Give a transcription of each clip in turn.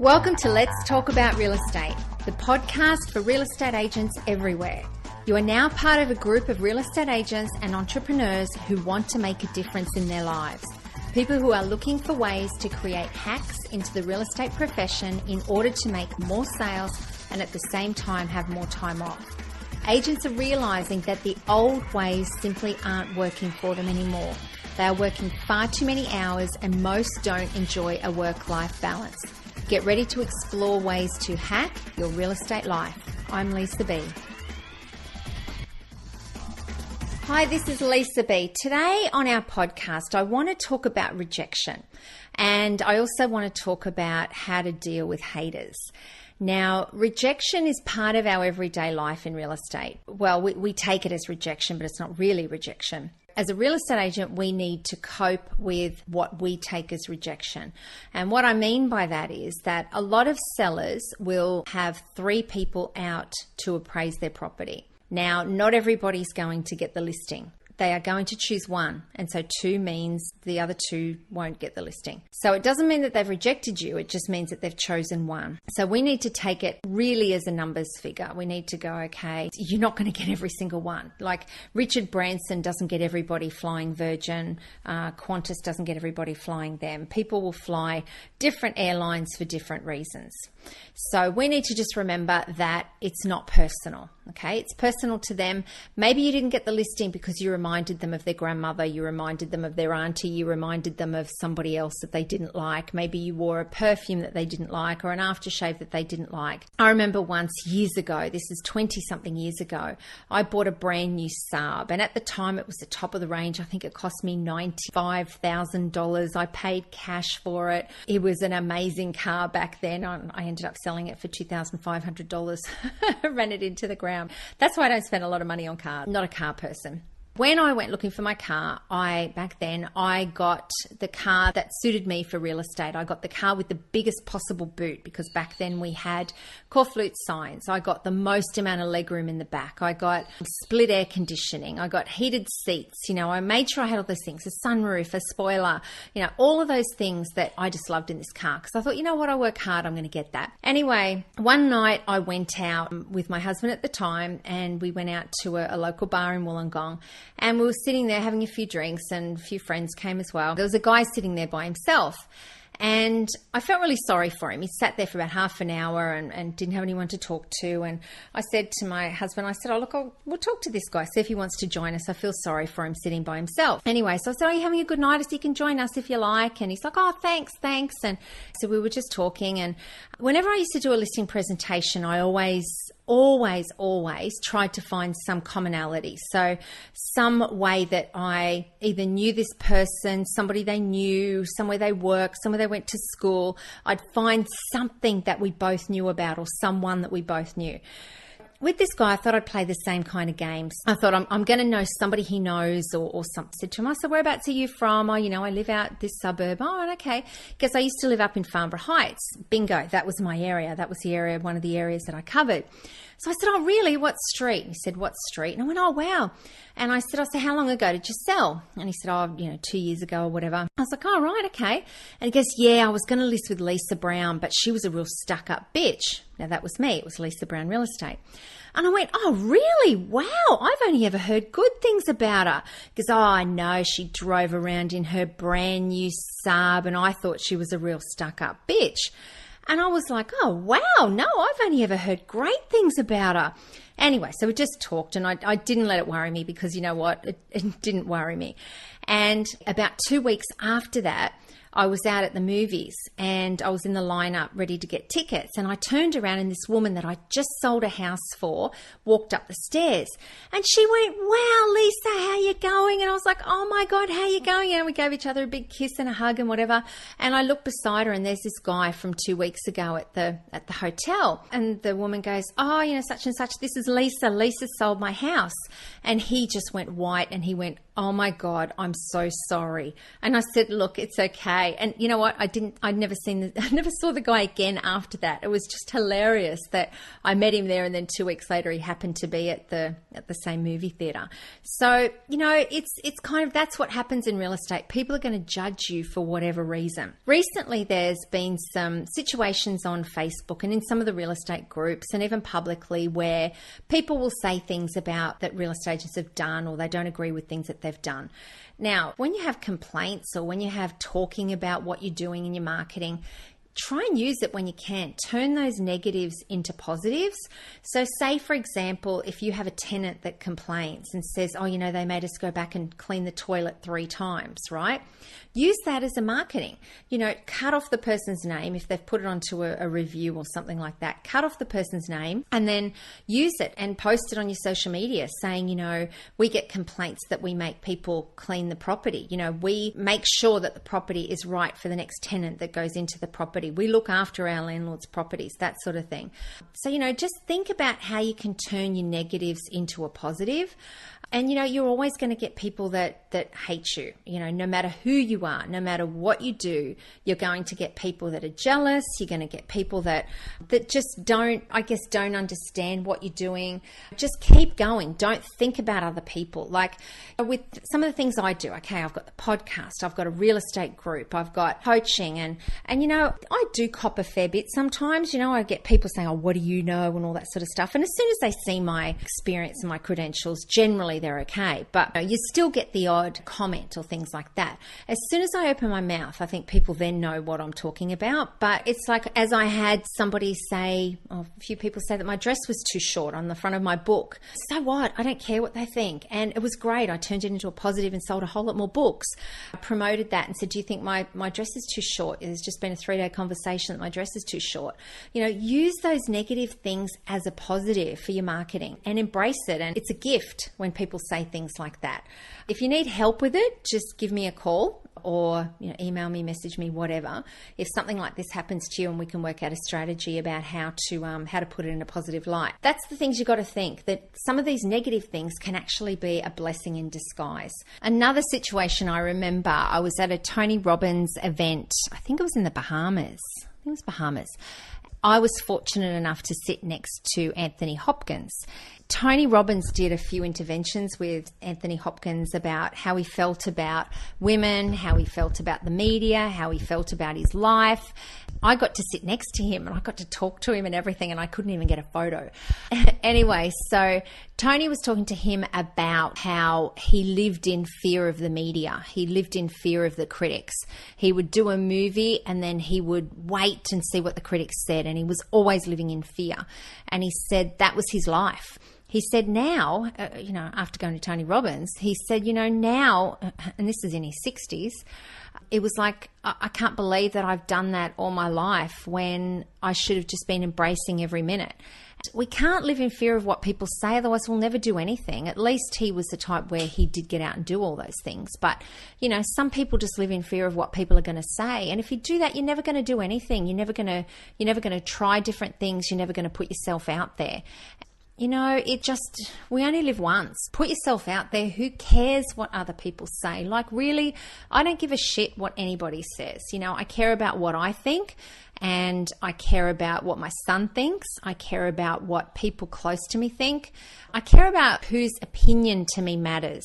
Welcome to Let's Talk About Real Estate, the podcast for real estate agents everywhere. You are now part of a group of real estate agents and entrepreneurs who want to make a difference in their lives. People who are looking for ways to create hacks into the real estate profession in order to make more sales and at the same time have more time off. Agents are realizing that the old ways simply aren't working for them anymore. They are working far too many hours and most don't enjoy a work-life balance. Get ready to explore ways to hack your real estate life. I'm Lisa B. Hi, this is Lisa B. Today on our podcast, I want to talk about rejection. And I also want to talk about how to deal with haters. Now, rejection is part of our everyday life in real estate. Well, we take it as rejection, but it's not really rejection. As a real estate agent, we need to cope with what we take as rejection. And what I mean by that is that a lot of sellers will have 3 people out to appraise their property. Now, not everybody's going to get the listing. They are going to choose 1. And so 2 means the other 2 won't get the listing. So it doesn't mean that they've rejected you. It just means that they've chosen 1. So we need to take it really as a numbers figure. We need to go, okay, you're not going to get every single one. Like Richard Branson doesn't get everybody flying Virgin. Qantas doesn't get everybody flying them. People will fly different airlines for different reasons. So we need to just remember that it's not personal, okay? It's personal to them. Maybe you didn't get the listing because you reminded them of their grandmother, you reminded them of their auntie, you reminded them of somebody else that they didn't like. Maybe you wore a perfume that they didn't like or an aftershave that they didn't like. I remember once years ago, this is 20-something years ago, I bought a brand new Saab, and at the time it was the top of the range. I think it cost me $95,000. I paid cash for it. It was an amazing car back then. I ended up selling it for $2,500. Ran it into the ground. That's why I don't spend a lot of money on cars. Not a car person. When I went looking for my car, back then I got the car that suited me for real estate. I got the car with the biggest possible boot because back then we had corflute signs. I got the most amount of legroom in the back. I got split air conditioning. I got heated seats. I made sure I had all those things, a sunroof, a spoiler, all of those things that I just loved in this car because I thought, you know what, I work hard, I'm going to get that. Anyway, one night I went out with my husband at the time and we went out to a local bar in Wollongong. And we were sitting there having a few drinks and a few friends came as well. There was a guy sitting there by himself and I felt really sorry for him. He sat there for about half an hour and didn't have anyone to talk to. And I said to my husband, I said, we'll talk to this guy, see if he wants to join us. I feel sorry for him sitting by himself. Anyway, so I said, are you having a good night? I said, you can join us if you like. And he's like, oh, thanks. And so we were just talking. And whenever I used to do a listing presentation, I always tried to find some commonality. So some way that I either knew this person, somebody they knew, somewhere they worked, somewhere they went to school. I'd find something that we both knew about or someone that we both knew. With this guy, I thought I'd play the same kind of games. I thought I'm going to know somebody he knows or something. I said to him, I said, whereabouts are you from? Oh, I live out this suburb. Oh, okay. Because I used to live up in Farnborough Heights. Bingo. That was my area. That was the area, one of the areas that I covered. So I said, oh, really? What street? And he said, what street? And I went, oh, wow. And I said, how long ago did you sell? And he said, 2 years ago or whatever. I was like, oh, right, okay. And he goes, yeah, I was going to list with Lisa Brown, but she was a real stuck-up bitch. Now, that was me. It was Lisa Brown Real Estate. And I went, oh, really? Wow, I've only ever heard good things about her. Because, I know she drove around in her brand new Saab and I thought she was a real stuck-up bitch. And I was like, oh, wow, no, I've only ever heard great things about her. Anyway, so we just talked and I didn't let it worry me because you know what? It didn't worry me. And about 2 weeks after that, I was out at the movies and I was in the lineup ready to get tickets. And I turned around and this woman that I just sold a house for walked up the stairs and she went, wow, Lisa, how you going? And I was like, oh my God, how you going? And we gave each other a big kiss and a hug and whatever. And I looked beside her and there's this guy from 2 weeks ago at the hotel. And the woman goes, oh, such and such, this is Lisa. Lisa sold my house. And he just went white and he went, "Oh my God, I'm so sorry." And I said, "Look, it's okay." And you know what? I never saw the guy again after that. It was just hilarious that I met him there, and then 2 weeks later he happened to be at the same movie theater. So, it's kind of, that's what happens in real estate. People are going to judge you for whatever reason. Recently, there's been some situations on Facebook and in some of the real estate groups and even publicly where people will say things about that real estate agents have done, or they don't agree with things that they've done. Now, when you have complaints or when you have talking about what you're doing in your marketing, try and use it when you can. Turn those negatives into positives. So say, for example, if you have a tenant that complains and says, "Oh, they made us go back and clean the toilet 3 times," right? Use that as a marketing. Cut off the person's name if they've put it onto a review or something like that. Cut off the person's name and then use it and post it on your social media saying, "We get complaints that we make people clean the property. We make sure that the property is right for the next tenant that goes into the property. We look after our landlord's properties," that sort of thing. So, just think about how you can turn your negatives into a positive. And, you're always going to get people that hate you, no matter who you are, no matter what you do, you're going to get people that are jealous. You're going to get people that just don't understand what you're doing. Just keep going. Don't think about other people. Like with some of the things I do, okay, I've got the podcast, I've got a real estate group, I've got coaching, and I do cop a fair bit sometimes. I get people saying, "Oh, what do you know?" and all that sort of stuff. And as soon as they see my experience and my credentials, generally they're okay. But you still get the odd comment or things like that. As soon as I open my mouth, I think people then know what I'm talking about. But it's like, as I had somebody say, a few people say that my dress was too short on the front of my book. So what? I don't care what they think. And it was great. I turned it into a positive and sold a whole lot more books. I promoted that and said, "Do you think my dress is too short? There's just been a 3-day conversation that my dress is too short." Use those negative things as a positive for your marketing and embrace it. And it's a gift when people say things like that. If you need help with it, just give me a call or email me, message me, whatever. If something like this happens to you, and we can work out a strategy about how to put it in a positive light. That's the things you got to think, that some of these negative things can actually be a blessing in disguise. Another situation I remember, I was at a Tony Robbins event. I think it was in the Bahamas. I was fortunate enough to sit next to Anthony Hopkins. Tony Robbins did a few interventions with Anthony Hopkins about how he felt about women, how he felt about the media, how he felt about his life. I got to sit next to him and I got to talk to him and everything, and I couldn't even get a photo. Anyway, so Tony was talking to him about how he lived in fear of the media. He lived in fear of the critics. He would do a movie and then he would wait and see what the critics said, and he was always living in fear. And he said that was his life. He said now, after going to Tony Robbins, he said, now, and this is in his 60s, it was like, I can't believe that I've done that all my life when I should have just been embracing every minute. We can't live in fear of what people say, otherwise we'll never do anything. At least he was the type where he did get out and do all those things. But, some people just live in fear of what people are going to say. And if you do that, you're never going to do anything. You're never going to try different things. You're never going to put yourself out there. We only live once. Put yourself out there. Who cares what other people say? Like, really, I don't give a shit what anybody says. I care about what I think, and I care about what my son thinks. I care about what people close to me think. I care about whose opinion to me matters.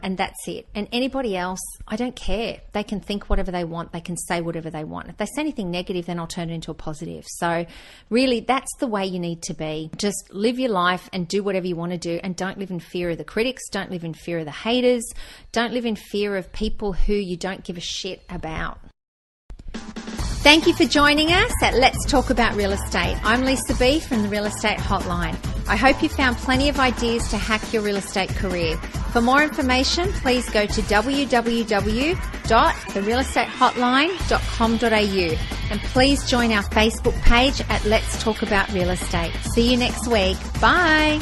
And that's it. And anybody else, I don't care. They can think whatever they want. They can say whatever they want. If they say anything negative, then I'll turn it into a positive. So really, that's the way you need to be. Just live your life and do whatever you want to do. And don't live in fear of the critics. Don't live in fear of the haters. Don't live in fear of people who you don't give a shit about. Thank you for joining us at Let's Talk About Real Estate. I'm Lisa B from the Real Estate Hotline. I hope you found plenty of ideas to hack your real estate career. For more information, please go to www.therealestatehotline.com.au and please join our Facebook page at Let's Talk About Real Estate. See you next week. Bye.